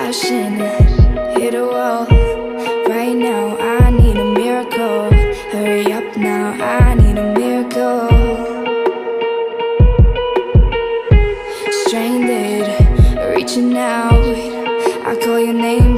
passion hit a wall. Right now I need a miracle. Hurry up now, I need a miracle. Stranded, reaching out, I call your name